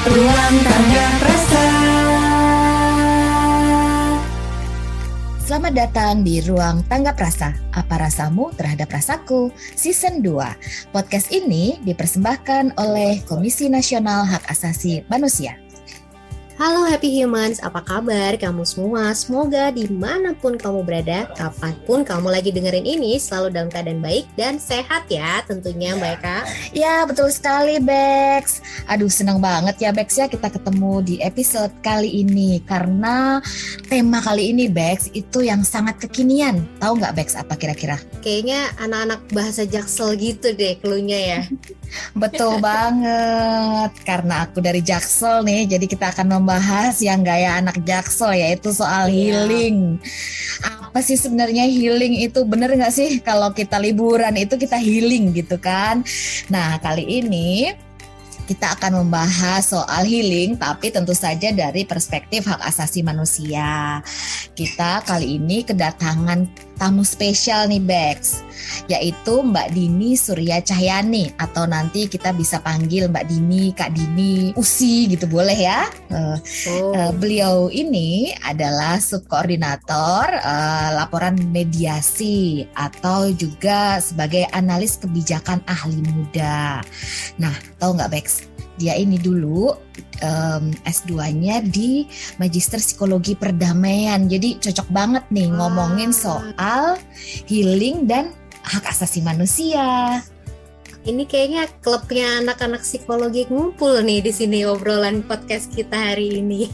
Ruang Tangga Rasa. Selamat datang di Ruang Tanggap Rasa. Apa rasamu terhadap rasaku? Season 2. Podcast ini dipersembahkan oleh Komisi Nasional Hak Asasi Manusia. Halo Happy Humans, apa kabar kamu semua? Semoga dimanapun kamu berada, kapanpun kamu lagi dengerin ini, selalu dalam keadaan baik dan sehat ya tentunya Mbak Eka. Ya betul sekali Bex. Aduh senang banget ya Bex ya kita ketemu di episode kali ini. Karena tema kali ini Bex itu yang sangat kekinian. Tahu nggak Bex apa kira-kira? Kayaknya anak-anak bahasa Jaksel gitu deh cluenya ya. Betul banget. Karena aku dari Jaksel nih, jadi kita akan membahas yang gaya anak Jaksel, yaitu soal healing. Apa sih sebenarnya healing itu? Bener nggak sih kalau kita liburan itu kita healing gitu kan? Nah kali ini kita akan membahas soal healing, tapi tentu saja dari perspektif hak asasi manusia. Kita kali ini kedatangan tamu spesial nih Bex, yaitu Mbak Dini Surya Cahyani, atau nanti kita bisa panggil Mbak Dini, Kak Dini, Usi gitu boleh ya. Beliau ini adalah subkoordinator laporan mediasi atau juga sebagai analis kebijakan ahli muda. Nah, tahu nggak Bex? Dia ini dulu S2-nya di Magister Psikologi Perdamaian. Jadi cocok banget nih ngomongin soal healing dan hak asasi manusia. Ini kayaknya klubnya anak-anak psikologi ngumpul nih di sini obrolan podcast kita hari ini.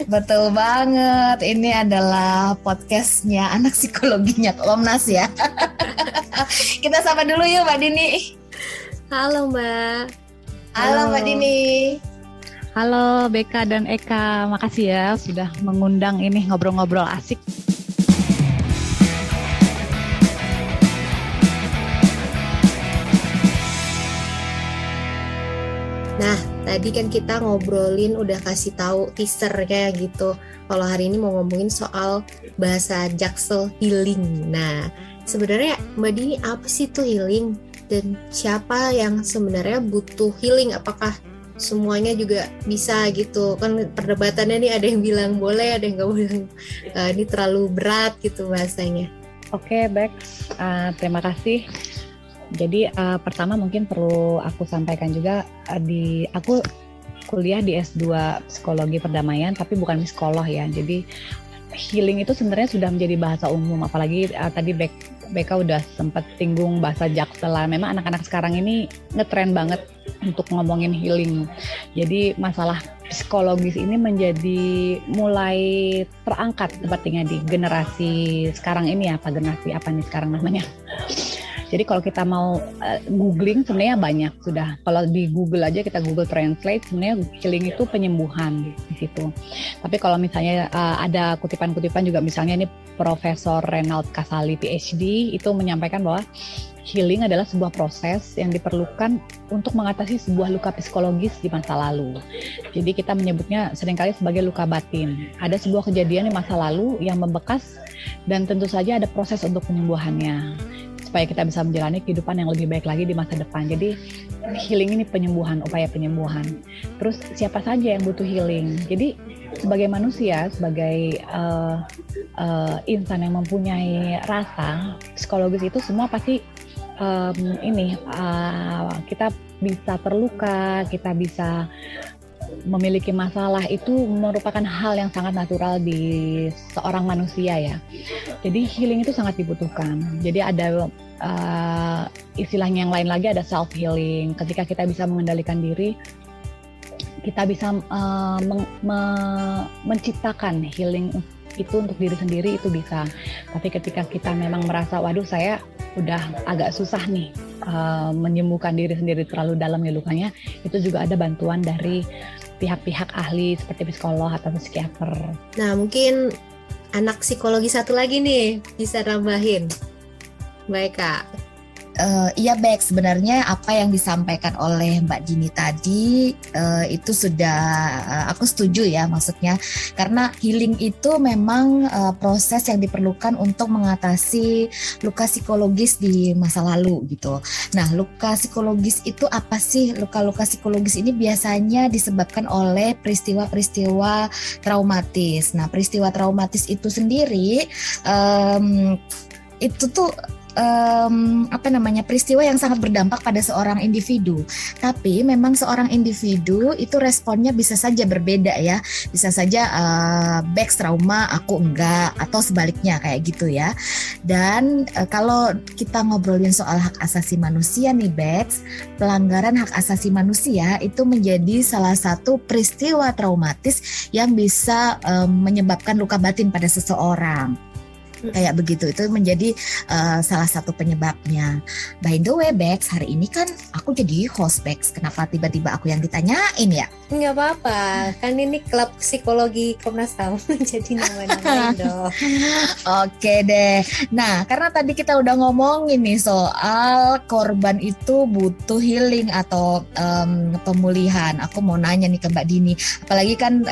Betul banget. Ini adalah podcastnya anak psikologinya Komnas ya. Kita sapa dulu yuk Mbak Dini. Halo Mbak. Halo Mbak Dini. Halo Beka dan Eka, makasih ya sudah mengundang ini ngobrol-ngobrol asik. Nah, tadi kan kita ngobrolin udah kasih tahu teasernya gitu. Kalau hari ini mau ngomongin soal bahasa Jaksel healing. Nah, sebenarnya Mbak Dini apa sih tuh healing? Dan siapa yang sebenarnya butuh healing? Apakah semuanya juga bisa gitu? Kan perdebatannya nih ada yang bilang boleh, ada yang nggak bilang ini terlalu berat gitu bahasanya. Oke, Bex, terima kasih. Jadi pertama mungkin perlu aku sampaikan juga aku kuliah di S2 Psikologi Perdamaian, tapi bukan psikolog ya. Jadi healing itu sebenarnya sudah menjadi bahasa umum, apalagi tadi Beka udah sempat singgung bahasa Jaksel lah. Memang anak-anak sekarang ini ngetren banget untuk ngomongin healing. Jadi masalah psikologis ini menjadi mulai terangkat sepertinya di generasi sekarang ini ya. Generasi apa nih sekarang namanya? Jadi kalau kita mau googling sebenarnya banyak sudah. Kalau di Google aja kita Google Translate sebenarnya healing itu penyembuhan di situ. Tapi kalau misalnya ada kutipan-kutipan juga misalnya ini Profesor Renald Kasali PhD itu menyampaikan bahwa healing adalah sebuah proses yang diperlukan untuk mengatasi sebuah luka psikologis di masa lalu. Jadi kita menyebutnya seringkali sebagai luka batin. Ada sebuah kejadian di masa lalu yang membekas dan tentu saja ada proses untuk penyembuhannya, supaya kita bisa menjalani kehidupan yang lebih baik lagi di masa depan. Jadi healing ini penyembuhan, upaya penyembuhan. Terus siapa saja yang butuh healing? Jadi sebagai manusia, sebagai insan yang mempunyai rasa, psikologis itu semua pasti kita bisa terluka, kita bisa memiliki masalah, itu merupakan hal yang sangat natural di seorang manusia ya. Jadi healing itu sangat dibutuhkan. Jadi ada istilahnya yang lain lagi, ada self healing. Ketika kita bisa mengendalikan diri, kita bisa menciptakan healing itu untuk diri sendiri, itu bisa. Tapi ketika kita memang merasa waduh saya udah agak susah nih menyembuhkan diri sendiri, terlalu dalam ya lukanya, itu juga ada bantuan dari pihak-pihak ahli seperti psikolog atau psikiater. Nah mungkin anak psikologi satu lagi nih bisa nambahin, Mbak Eka. Iya Bek, sebenarnya apa yang disampaikan oleh Mbak Dini tadi itu sudah aku setuju ya maksudnya, karena healing itu memang proses yang diperlukan untuk mengatasi luka psikologis di masa lalu gitu. Nah, luka psikologis itu apa sih? Luka-luka psikologis ini biasanya disebabkan oleh peristiwa-peristiwa traumatis. Nah, peristiwa traumatis itu sendiri itu tuh peristiwa yang sangat berdampak pada seorang individu. Tapi memang seorang individu itu responnya bisa saja berbeda ya. Bisa saja Bex trauma, aku enggak, atau sebaliknya kayak gitu ya. Dan kalau kita ngobrolin soal hak asasi manusia nih Bex, pelanggaran hak asasi manusia itu menjadi salah satu peristiwa traumatis yang bisa menyebabkan luka batin pada seseorang. Kayak begitu, itu menjadi salah satu penyebabnya. By the way Bex, hari ini kan aku jadi host Bex. Kenapa tiba-tiba aku yang ditanyain ya? Nggak apa-apa, kan ini klub psikologi Komnas HAM. Jadi nama-namain dong. Oke deh. Nah, karena tadi kita udah ngomongin nih soal korban itu butuh healing atau pemulihan. Aku mau nanya nih ke Mbak Dini. Apalagi kan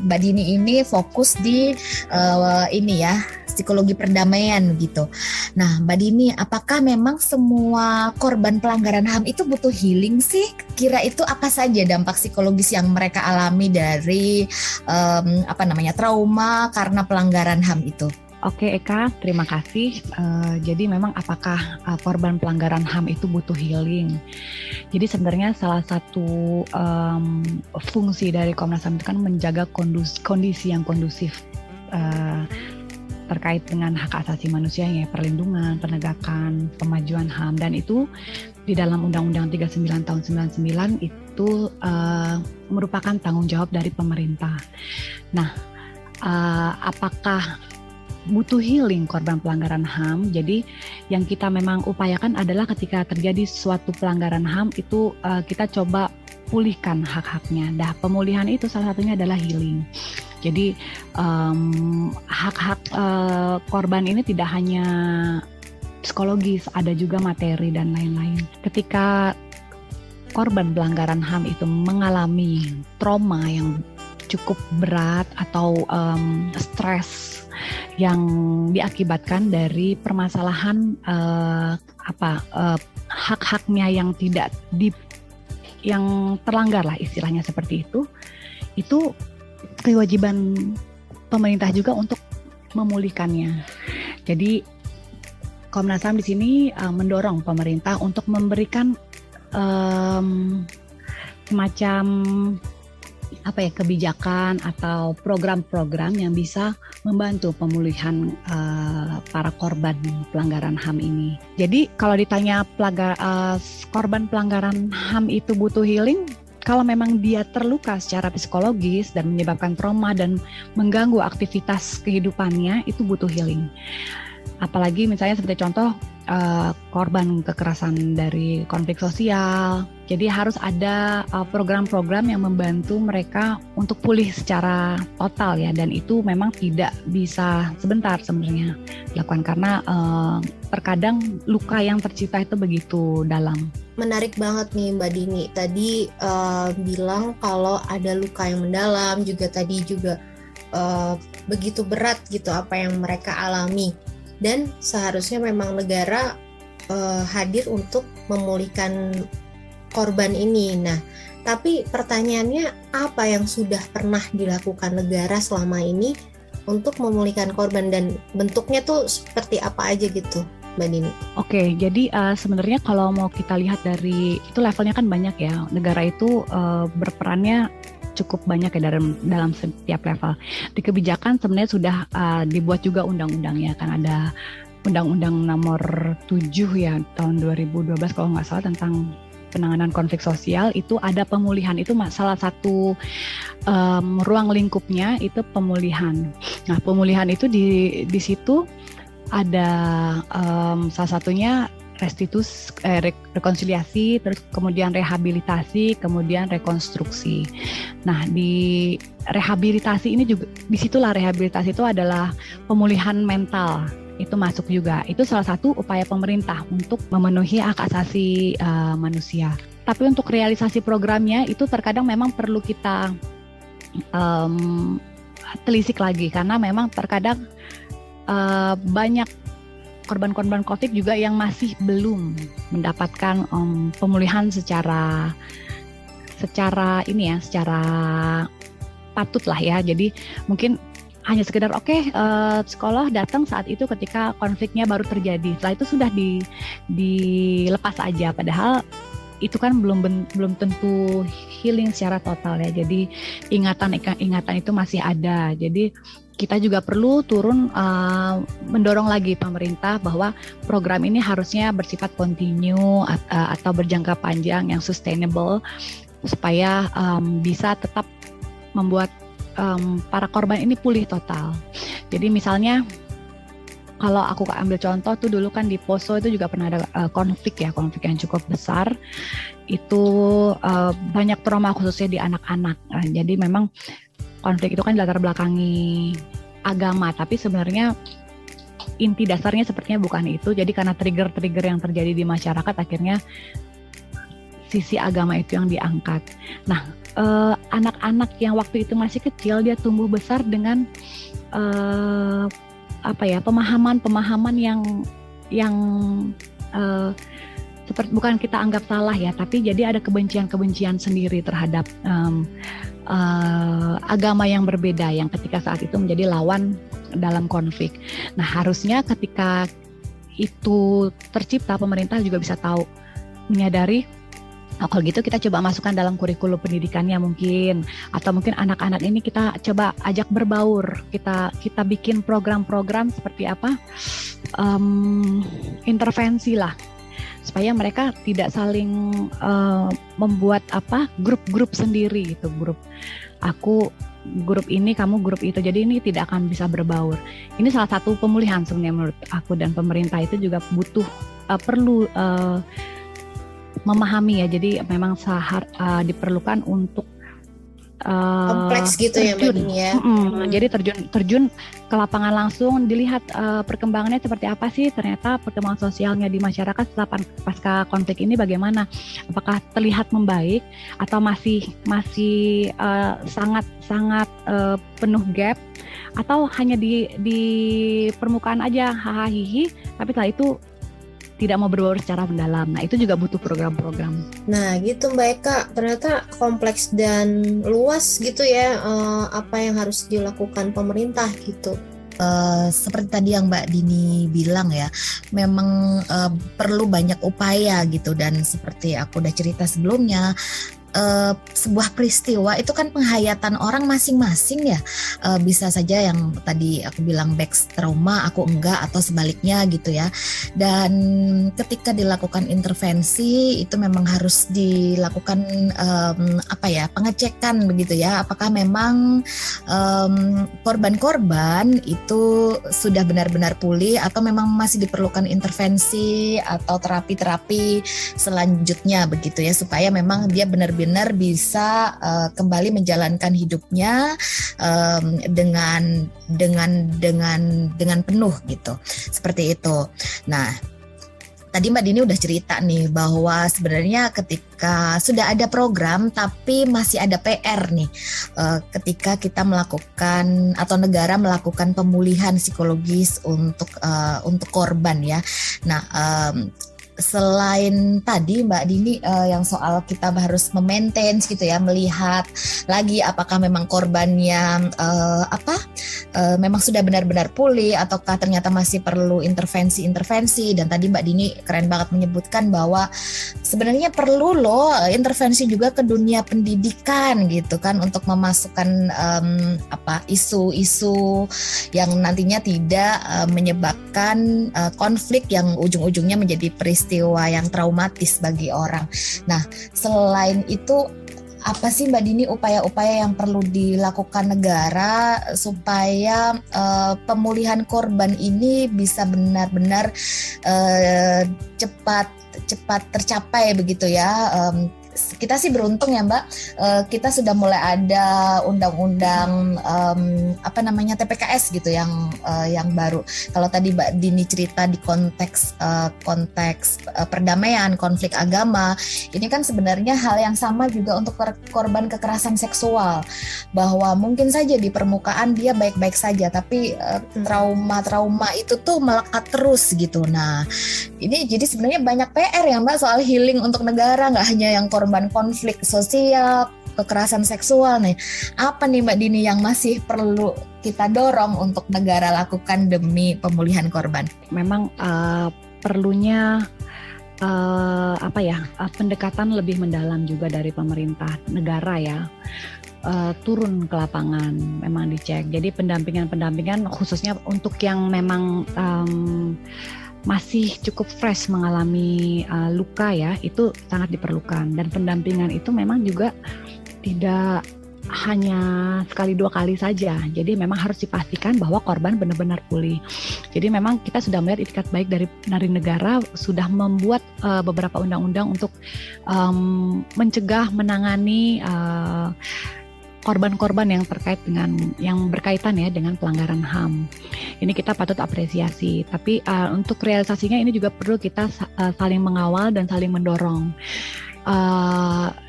Mbak Dini ini fokus di ini ya, psikologi perdamaian gitu. Nah, Mbak Dini, apakah memang semua korban pelanggaran HAM itu butuh healing sih? Kira itu apa saja dampak psikologis yang mereka alami dari trauma karena pelanggaran HAM itu? Oke Eka, terima kasih. Jadi memang apakah korban pelanggaran HAM itu butuh healing? Jadi sebenarnya salah satu fungsi dari Komnas HAM itu kan menjaga kondisi yang kondusif terkait dengan hak asasi manusia, ya, perlindungan, penegakan, pemajuan HAM, dan itu di dalam Undang-Undang 39 tahun 99 itu merupakan tanggung jawab dari pemerintah. Nah, apakah butuh healing korban pelanggaran HAM? Jadi yang kita memang upayakan adalah ketika terjadi suatu pelanggaran HAM itu kita coba pulihkan hak-haknya. Nah, pemulihan itu salah satunya adalah healing. Jadi hak-hak korban ini tidak hanya psikologis, ada juga materi dan lain-lain. Ketika korban pelanggaran HAM itu mengalami trauma yang cukup berat atau stres yang diakibatkan dari permasalahan hak-haknya yang tidak yang terlanggar lah istilahnya seperti itu kewajiban pemerintah juga untuk memulihkannya. Jadi Komnas HAM di sini mendorong pemerintah untuk memberikan semacam kebijakan atau program-program yang bisa membantu pemulihan para korban pelanggaran HAM ini. Jadi kalau ditanya korban pelanggaran HAM itu butuh healing, kalau memang dia terluka secara psikologis dan menyebabkan trauma dan mengganggu aktivitas kehidupannya, itu butuh healing. Apalagi misalnya seperti contoh korban kekerasan dari konflik sosial. Jadi harus ada program-program yang membantu mereka untuk pulih secara total ya, dan itu memang tidak bisa sebentar sebenarnya dilakukan karena terkadang luka yang tercipta itu begitu dalam. Menarik banget nih Mbak Dini. Tadi bilang kalau ada luka yang mendalam, juga tadi juga begitu berat gitu apa yang mereka alami. Dan seharusnya memang negara hadir untuk memulihkan korban ini. Nah, tapi pertanyaannya apa yang sudah pernah dilakukan negara selama ini untuk memulihkan korban dan bentuknya tuh seperti apa aja gitu, Mbak Dini? Oke, jadi sebenarnya kalau mau kita lihat dari itu levelnya kan banyak ya. Negara itu berperannya cukup banyak ya dalam setiap level. Di kebijakan sebenarnya sudah dibuat juga undang-undangnya, kan ada Undang-Undang nomor 7 ya tahun 2012 kalau nggak salah tentang penanganan konflik sosial. Itu ada pemulihan, itu salah satu ruang lingkupnya itu pemulihan. Nah, pemulihan itu di situ ada salah satunya rekonsiliasi, terus kemudian rehabilitasi, kemudian rekonstruksi. Nah, di rehabilitasi ini juga, disitulah rehabilitasi itu adalah pemulihan mental. itu masuk juga. Itu salah satu upaya pemerintah untuk memenuhi hak asasi manusia. Tapi untuk realisasi programnya itu terkadang memang perlu kita telisik lagi, karena memang terkadang banyak korban-korban COVID juga yang masih belum mendapatkan pemulihan secara patut lah ya. Jadi mungkin hanya sekedar sekolah datang saat itu ketika konfliknya baru terjadi. Setelah itu sudah dilepas aja, padahal itu kan belum tentu healing secara total ya. Jadi ingatan itu masih ada. Jadi kita juga perlu turun mendorong lagi pemerintah bahwa program ini harusnya bersifat kontinu atau berjangka panjang yang sustainable, supaya bisa tetap membuat para korban ini pulih total. Jadi misalnya kalau aku ambil contoh tuh, dulu kan di Poso itu juga pernah ada konflik yang cukup besar. Itu banyak trauma khususnya di anak-anak. Jadi memang konflik itu kan latar belakangi agama, tapi sebenarnya inti dasarnya sepertinya bukan itu. Jadi karena trigger-trigger yang terjadi di masyarakat, akhirnya sisi agama itu yang diangkat. Nah, anak-anak yang waktu itu masih kecil, dia tumbuh besar dengan pemahaman yang seperti, bukan kita anggap salah ya, tapi jadi ada kebencian sendiri terhadap agama yang berbeda, yang ketika saat itu menjadi lawan dalam konflik. Nah, harusnya ketika itu tercipta, pemerintah juga bisa tahu, menyadari, kalau gitu kita coba masukkan dalam kurikulum pendidikannya mungkin, atau mungkin anak-anak ini kita coba ajak berbaur, kita bikin program-program seperti apa, intervensi lah, supaya mereka tidak saling membuat grup-grup sendiri gitu, grup ini, kamu grup itu, jadi ini tidak akan bisa berbaur. Ini salah satu pemulihan sebenarnya menurut aku, dan pemerintah itu juga perlu memahami ya. Jadi memang diperlukan untuk kompleks gitu ya Mbak Dini ya. Jadi terjun ke lapangan langsung, dilihat perkembangannya seperti apa sih, ternyata perkembangan sosialnya di masyarakat setelah pasca konflik ini bagaimana, apakah terlihat membaik atau masih sangat penuh gap, atau hanya di permukaan aja hahaha, tapi setelah itu tidak mau berbaur secara mendalam. Nah, itu juga butuh program-program. Nah, gitu Mbak Eka, ternyata kompleks dan luas gitu ya, apa yang harus dilakukan pemerintah gitu. Seperti tadi yang Mbak Dini bilang ya, memang perlu banyak upaya gitu, dan seperti aku udah cerita sebelumnya, sebuah peristiwa itu kan penghayatan orang masing-masing ya. Bisa saja yang tadi aku bilang back trauma, aku enggak, atau sebaliknya gitu ya. Dan ketika dilakukan intervensi itu memang harus dilakukan pengecekan begitu ya, apakah memang korban-korban itu sudah benar-benar pulih, atau memang masih diperlukan intervensi atau terapi-terapi selanjutnya begitu ya, supaya memang dia benar-benar bisa kembali menjalankan hidupnya dengan penuh gitu, seperti itu. Nah, tadi Mbak Dini udah cerita nih bahwa sebenarnya ketika sudah ada program tapi masih ada PR nih, ketika kita melakukan atau negara melakukan pemulihan psikologis untuk korban ya. Nah, selain tadi Mbak Dini yang soal kita harus memaintain gitu ya, melihat lagi apakah memang korbannya memang sudah benar-benar pulih, ataukah ternyata masih perlu intervensi, dan tadi Mbak Dini keren banget menyebutkan bahwa sebenarnya perlu loh intervensi juga ke dunia pendidikan gitu kan, untuk memasukkan isu-isu yang nantinya tidak menyebabkan konflik yang ujung-ujungnya menjadi peristiwa yang traumatis bagi orang. Nah, selain itu, apa sih Mbak Dini upaya-upaya yang perlu dilakukan negara supaya pemulihan korban ini bisa benar-benar cepat tercapai begitu ya, kita sih beruntung ya Mbak, kita sudah mulai ada undang-undang TPKS gitu yang baru. Kalau tadi Mbak Dini cerita di konteks perdamaian, konflik agama, ini kan sebenarnya hal yang sama juga untuk korban kekerasan seksual, bahwa mungkin saja di permukaan dia baik-baik saja, tapi trauma itu tuh melekat terus gitu. Nah, ini jadi sebenarnya banyak PR ya Mbak soal healing untuk negara, nggak hanya yang korban konflik sosial, kekerasan seksual nih. Apa nih Mbak Dini yang masih perlu kita dorong untuk negara lakukan demi pemulihan korban? Memang perlunya pendekatan lebih mendalam juga dari pemerintah negara ya. Turun ke lapangan, memang dicek. Jadi pendampingan khususnya untuk yang memang masih cukup fresh mengalami luka ya, itu sangat diperlukan. Dan pendampingan itu memang juga tidak hanya sekali dua kali saja. Jadi memang harus dipastikan bahwa korban benar-benar pulih. Jadi memang kita sudah melihat itikat baik dari negara sudah membuat beberapa undang-undang untuk mencegah, menangani korban-korban yang berkaitan ya dengan pelanggaran HAM. Ini kita patut apresiasi. Tapi untuk realisasinya ini juga perlu kita saling mengawal dan saling mendorong.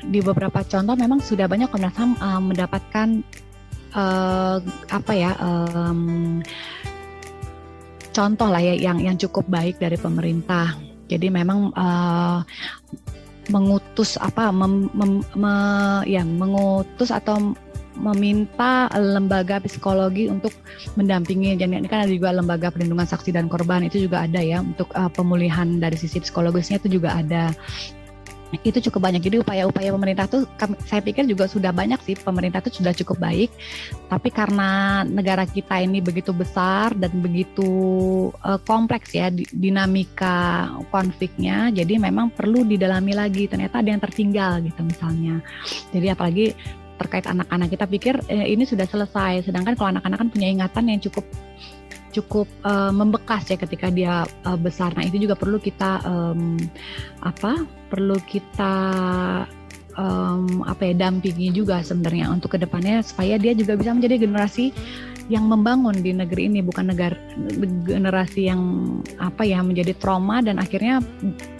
Di beberapa contoh memang sudah banyak Komnas HAM mendapatkan contoh lah ya yang cukup baik dari pemerintah. Jadi memang mengutus atau meminta lembaga psikologi untuk mendampingi. Dan ini kan ada juga lembaga perlindungan saksi dan korban, itu juga ada ya untuk pemulihan dari sisi psikologisnya, itu juga ada. Itu cukup banyak. Jadi upaya-upaya pemerintah tuh saya pikir juga sudah banyak sih, pemerintah itu sudah cukup baik. Tapi karena negara kita ini begitu besar dan begitu kompleks ya dinamika konfliknya, jadi memang perlu didalami lagi. Ternyata ada yang tertinggal gitu misalnya. Jadi apalagi terkait anak-anak, kita pikir ini sudah selesai. Sedangkan kalau anak-anak kan punya ingatan yang cukup membekas ya ketika dia besar. Nah itu juga perlu kita dampingi juga sebenarnya untuk kedepannya, supaya dia juga bisa menjadi generasi yang membangun di negeri ini, bukan generasi yang menjadi trauma dan akhirnya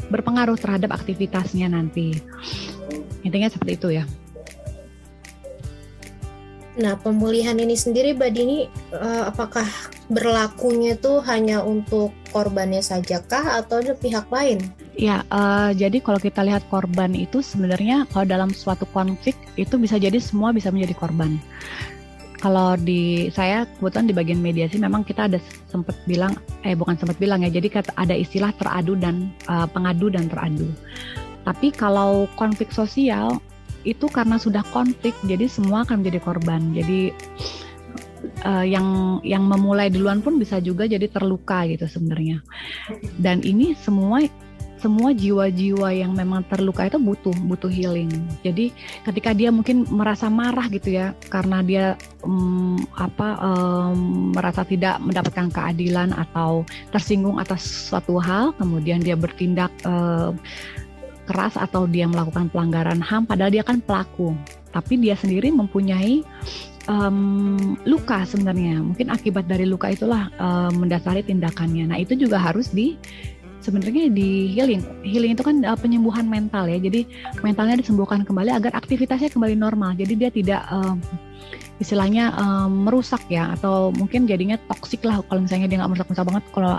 berpengaruh terhadap aktivitasnya nanti. Intinya seperti itu ya. Nah, pemulihan ini sendiri Mbak Dini, apakah berlakunya tuh hanya untuk korbannya saja kah atau ada pihak lain? Ya, jadi kalau kita lihat korban itu sebenarnya kalau dalam suatu konflik itu bisa jadi semua bisa menjadi korban. Kalau saya kebetulan di bagian mediasi memang kita ada jadi ada istilah teradu dan pengadu dan teradu. Tapi kalau konflik sosial itu karena sudah konflik, jadi semua akan menjadi korban. Jadi yang memulai duluan pun bisa juga jadi terluka gitu sebenarnya. Dan ini semua jiwa-jiwa yang memang terluka itu butuh healing. Jadi ketika dia mungkin merasa marah gitu ya, karena dia merasa tidak mendapatkan keadilan atau tersinggung atas suatu hal, kemudian dia bertindak keras atau dia melakukan pelanggaran HAM, padahal dia kan pelaku, tapi dia sendiri mempunyai luka sebenarnya. Mungkin akibat dari luka itulah mendasari tindakannya. Nah itu juga harus sebenarnya di healing. Healing itu kan penyembuhan mental ya. Jadi mentalnya disembuhkan kembali agar aktivitasnya kembali normal. Jadi dia tidak istilahnya merusak ya, atau mungkin jadinya toksik lah kalau misalnya dia nggak merusak banget. Kalau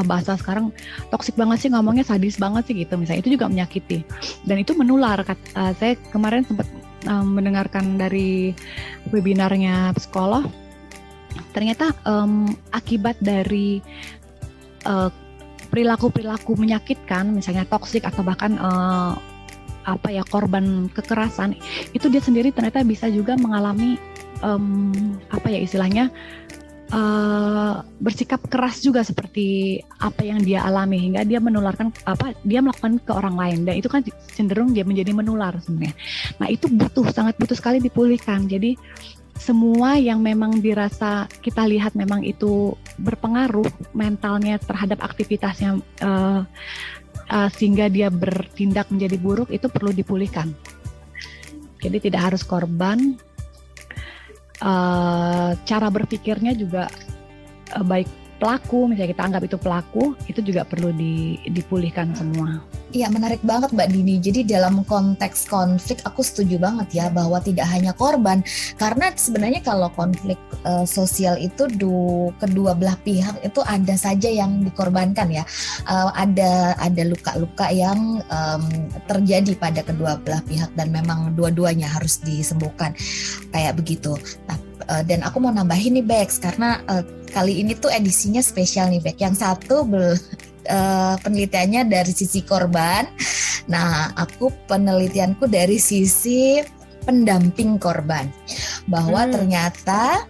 bahasa sekarang toksik banget sih, ngomongnya sadis banget sih gitu misalnya, itu juga menyakiti dan itu menular. Saya kemarin sempat mendengarkan dari webinarnya psikolog, ternyata akibat dari perilaku menyakitkan misalnya toksik atau bahkan korban kekerasan, itu dia sendiri ternyata bisa juga mengalami bersikap keras juga seperti apa yang dia alami, hingga dia dia melakukan ke orang lain, dan itu kan cenderung dia menjadi menular sebenarnya. Nah itu sangat butuh sekali dipulihkan. Jadi semua yang memang dirasa kita lihat memang itu berpengaruh mentalnya terhadap aktivitasnya sehingga dia bertindak menjadi buruk itu perlu dipulihkan. Jadi tidak harus korban. Cara berpikirnya juga baik pelaku, misalnya kita anggap itu pelaku, itu juga perlu dipulihkan semua. Iya, menarik banget Mbak Dini. Jadi dalam konteks konflik aku setuju banget ya bahwa tidak hanya korban, karena sebenarnya kalau konflik sosial itu kedua belah pihak itu ada saja yang dikorbankan ya. Ada luka-luka yang terjadi pada kedua belah pihak dan memang dua-duanya harus disembuhkan kayak begitu. Dan aku mau nambahin nih Bex, karena kali ini tuh edisinya spesial nih Bex. Yang satu penelitiannya dari sisi korban. Nah, aku penelitianku dari sisi pendamping korban. Bahwa ternyata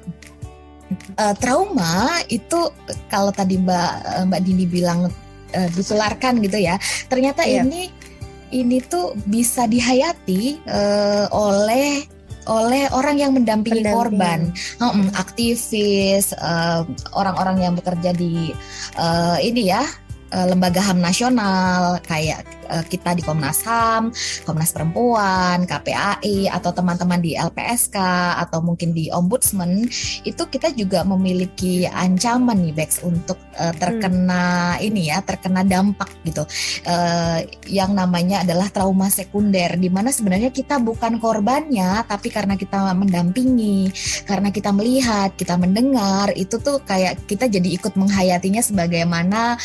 trauma itu kalau tadi Mbak Dini bilang ditularkan gitu ya. Ternyata ini tuh bisa dihayati oleh orang yang mendampingi korban, aktivis, orang-orang yang bekerja di lembaga HAM nasional kayak kita di Komnas HAM, Komnas Perempuan, KPAI atau teman-teman di LPSK atau mungkin di Ombudsman, itu kita juga memiliki ancaman nih Bex untuk terkena dampak gitu, yang namanya adalah trauma sekunder, di mana sebenarnya kita bukan korbannya, tapi karena kita mendampingi, karena kita melihat, kita mendengar, itu tuh kayak kita jadi ikut menghayatinya sebagaimana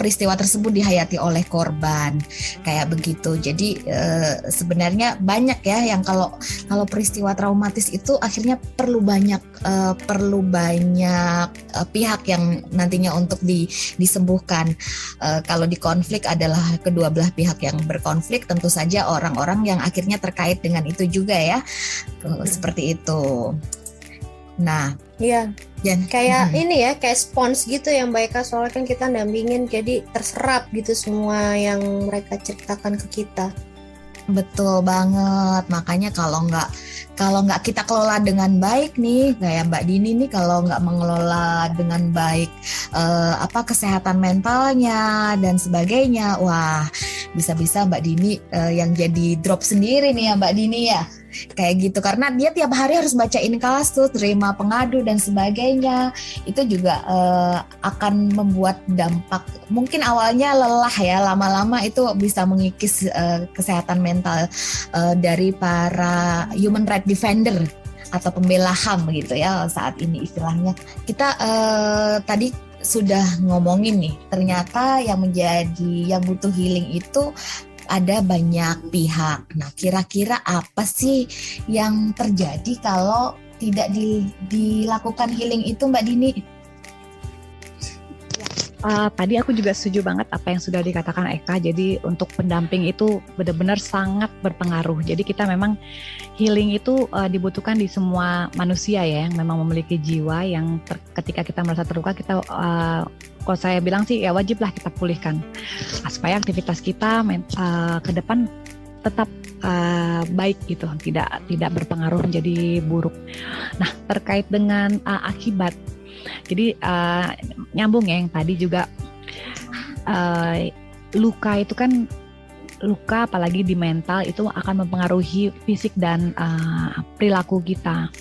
peristiwa tersebut dihayati oleh korban kayak begitu. Jadi sebenarnya banyak ya yang kalau peristiwa traumatis itu akhirnya perlu banyak pihak yang nantinya untuk disembuhkan. Kalau di konflik adalah kedua belah pihak yang berkonflik, tentu saja orang-orang yang akhirnya terkait dengan itu juga ya, seperti itu. Nah, iya. Kayak ini ya, kayak spons gitu ya Mbak Eka, soalnya kan kita dampingin, jadi terserap gitu semua yang mereka ceritakan ke kita. Betul banget, makanya kalau nggak kita kelola dengan baik nih, kayak Mbak Dini nih, kalau nggak mengelola dengan baik kesehatan mentalnya dan sebagainya, wah bisa-bisa Mbak Dini yang jadi drop sendiri nih ya Mbak Dini ya. Kayak gitu, karena dia tiap hari harus bacain kasus, terima pengadu dan sebagainya. Itu juga akan membuat dampak, mungkin awalnya lelah ya, lama-lama itu bisa mengikis kesehatan mental dari para human right defender atau pembela HAM gitu ya saat ini istilahnya. Kita tadi sudah ngomongin nih, ternyata yang butuh healing itu ada banyak pihak. Nah, kira-kira apa sih yang terjadi kalau tidak dilakukan healing itu, Mbak Dini? Tadi aku juga setuju banget apa yang sudah dikatakan Eka. Jadi untuk pendamping itu benar-benar sangat berpengaruh. Jadi kita memang healing itu dibutuhkan di semua manusia ya, yang memang memiliki jiwa yang ketika kita merasa terluka, kita kalau saya bilang sih ya wajiblah kita pulihkan supaya aktivitas kita ke depan tetap baik gitu, tidak berpengaruh menjadi buruk. Nah, terkait dengan akibat, jadi nyambung ya yang tadi juga, luka itu kan, luka apalagi di mental itu akan mempengaruhi fisik dan perilaku kita.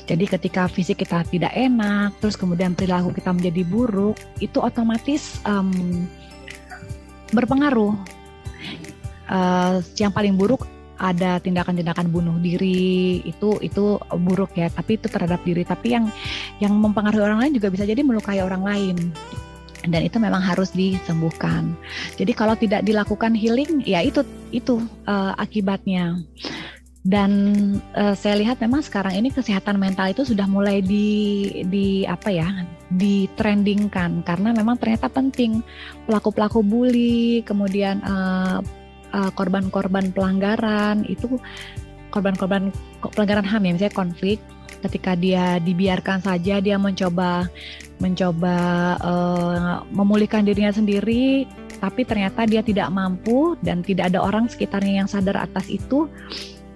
Jadi ketika fisik kita tidak enak, terus kemudian perilaku kita menjadi buruk, itu otomatis berpengaruh. Yang paling buruk ada tindakan-tindakan bunuh diri, itu buruk ya, tapi itu terhadap diri. Tapi yang mempengaruhi orang lain juga bisa jadi melukai orang lain. Dan itu memang harus disembuhkan. Jadi kalau tidak dilakukan healing, ya itu akibatnya. Dan saya lihat memang sekarang ini kesehatan mental itu sudah mulai ditrendingkan, karena memang ternyata penting. Pelaku-pelaku bully, kemudian korban-korban pelanggaran, itu korban-korban pelanggaran HAM ya, misalnya konflik, ketika dia dibiarkan saja, dia mencoba memulihkan dirinya sendiri, tapi ternyata dia tidak mampu dan tidak ada orang sekitarnya yang sadar atas itu,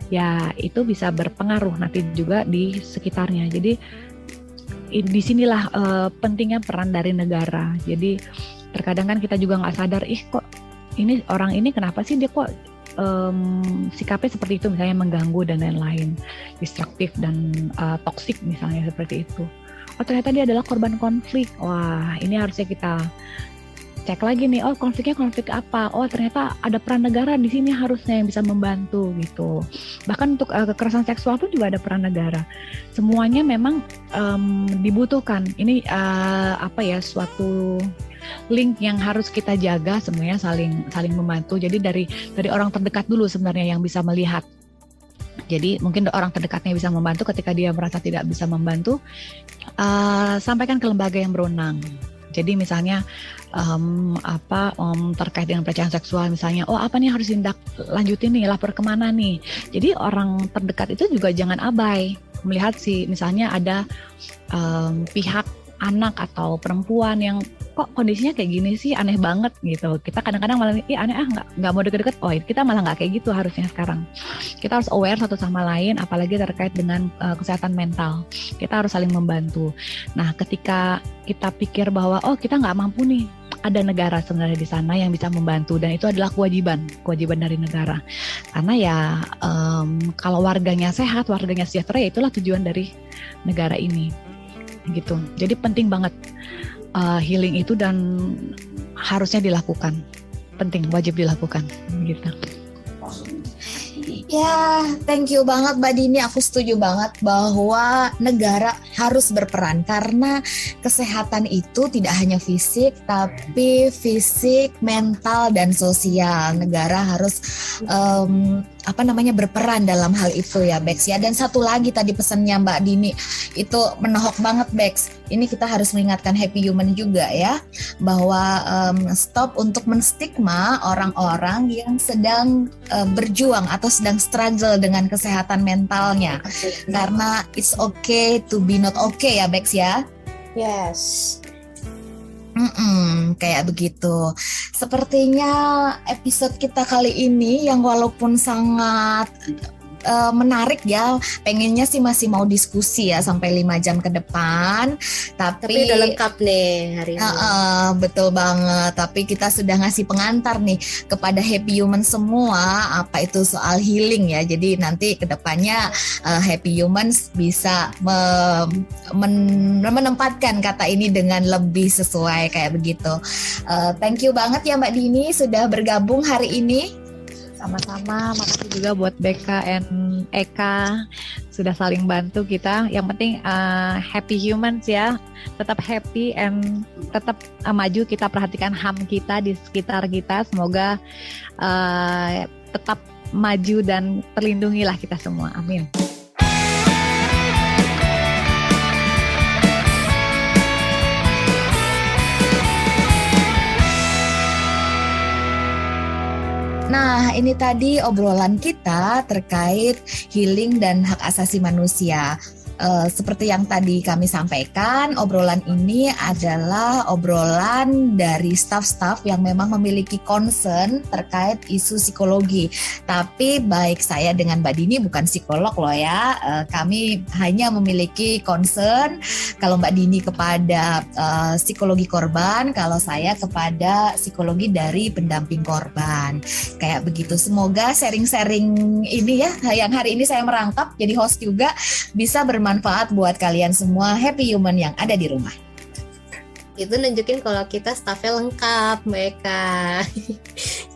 ya itu bisa berpengaruh nanti juga di sekitarnya. Jadi disinilah pentingnya peran dari negara. Jadi Terkadang kan kita juga nggak sadar, kok ini orang ini kenapa sih dia kok sikapnya seperti itu, misalnya mengganggu dan lain-lain, destruktif dan toksik misalnya seperti itu. Oh ternyata dia adalah korban konflik. Wah ini harusnya kita cek lagi nih, oh konfliknya konflik apa? Oh ternyata ada peran negara di sini harusnya yang bisa membantu gitu. Bahkan untuk kekerasan seksual pun juga ada peran negara. Semuanya memang dibutuhkan. Ini suatu link yang harus kita jaga, semuanya saling membantu. Jadi dari orang terdekat dulu sebenarnya yang bisa melihat. Jadi mungkin orang terdekatnya bisa membantu, ketika dia merasa tidak bisa membantu, sampaikan ke lembaga yang berwenang. Jadi misalnya terkait dengan pelecehan seksual misalnya, apa nih harus tindak lanjutin nih, lapor kemana nih. Jadi orang terdekat itu juga jangan abai melihat misalnya ada pihak anak atau perempuan yang kok kondisinya kayak gini sih, aneh banget gitu. Kita kadang-kadang malah aneh, nggak mau deket-deket. Oh kita malah nggak kayak gitu harusnya sekarang. Kita harus aware satu sama lain, apalagi terkait dengan kesehatan mental. Kita harus saling membantu. Nah ketika kita pikir bahwa kita nggak mampu nih, ada negara sebenarnya di sana yang bisa membantu, dan itu adalah kewajiban dari negara. Karena ya kalau warganya sehat, warganya sejahtera, ya itulah tujuan dari negara ini. Gitu. Jadi penting banget healing itu, dan harusnya dilakukan. Penting, wajib dilakukan gitu. Ya, thank you banget Mbak Dini. Aku setuju banget bahwa negara harus berperan, karena kesehatan itu tidak hanya fisik, tapi fisik, mental, dan sosial. Negara harus berperan dalam hal itu ya, Bex ya. Dan satu lagi tadi pesannya Mbak Dini itu menohok banget, Bex. Ini kita harus mengingatkan Happy Human juga ya, bahwa stop untuk menstigma orang-orang yang sedang berjuang atau sedang struggle dengan kesehatan mentalnya. Karena it's okay to be not okay ya, Bex ya. Yes. Kayak begitu. Sepertinya episode kita kali ini yang walaupun sangat menarik ya, pengennya sih masih mau diskusi ya sampai 5 jam ke depan, tapi udah lengkap nih hari ini. Betul banget, tapi kita sudah ngasih pengantar nih kepada Happy Human semua, apa itu soal healing ya. Jadi nanti ke depannya Happy Humans bisa menempatkan kata ini dengan lebih sesuai kayak begitu. Thank you banget ya Mbak Dini sudah bergabung hari ini. Sama-sama, makasih juga buat Beka dan Eka sudah saling bantu kita. Yang penting happy humans ya, tetap happy and tetap maju. Kita perhatikan HAM kita di sekitar kita. Semoga tetap maju dan terlindungilah kita semua. Amin. Nah, ini tadi obrolan kita terkait healing dan hak asasi manusia. Seperti yang tadi kami sampaikan, obrolan ini adalah obrolan dari staf-staf yang memang memiliki concern terkait isu psikologi. Tapi baik saya dengan Mbak Dini bukan psikolog loh ya. Kami hanya memiliki concern, kalau Mbak Dini kepada psikologi korban, kalau saya kepada psikologi dari pendamping korban. Kayak begitu. Semoga sharing-sharing ini ya, yang hari ini saya merangkap jadi host juga, bisa bermanfaat buat kalian semua Happy Human yang ada di rumah. Itu nunjukin kalau kita staffnya lengkap mereka.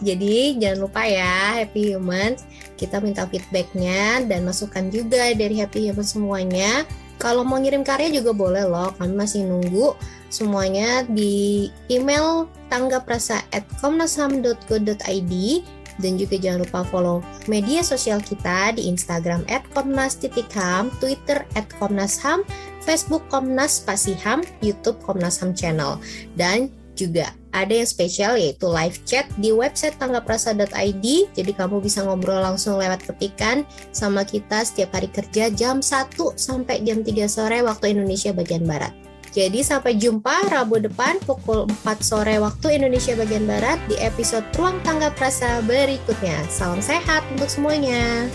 Jadi jangan lupa ya Happy Human, kita minta feedbacknya dan masukan juga dari Happy Human semuanya. Kalau mau ngirim karya juga boleh loh, kami masih nunggu semuanya di email tanggaprasa@komnasham.go.id. Dan juga jangan lupa follow media sosial kita di Instagram @komnas_ham, Twitter @komnasham, Facebook Komnas_ham, YouTube Komnas HAM Channel. Dan juga ada yang spesial yaitu live chat di website tanggaprasa.id. Jadi kamu bisa ngobrol langsung lewat ketikan sama kita setiap hari kerja jam 1 sampai jam 3 sore waktu Indonesia bagian Barat. Jadi sampai jumpa Rabu depan pukul 4 sore waktu Indonesia bagian Barat di episode Ruang Tangga Prasa berikutnya. Salam sehat untuk semuanya.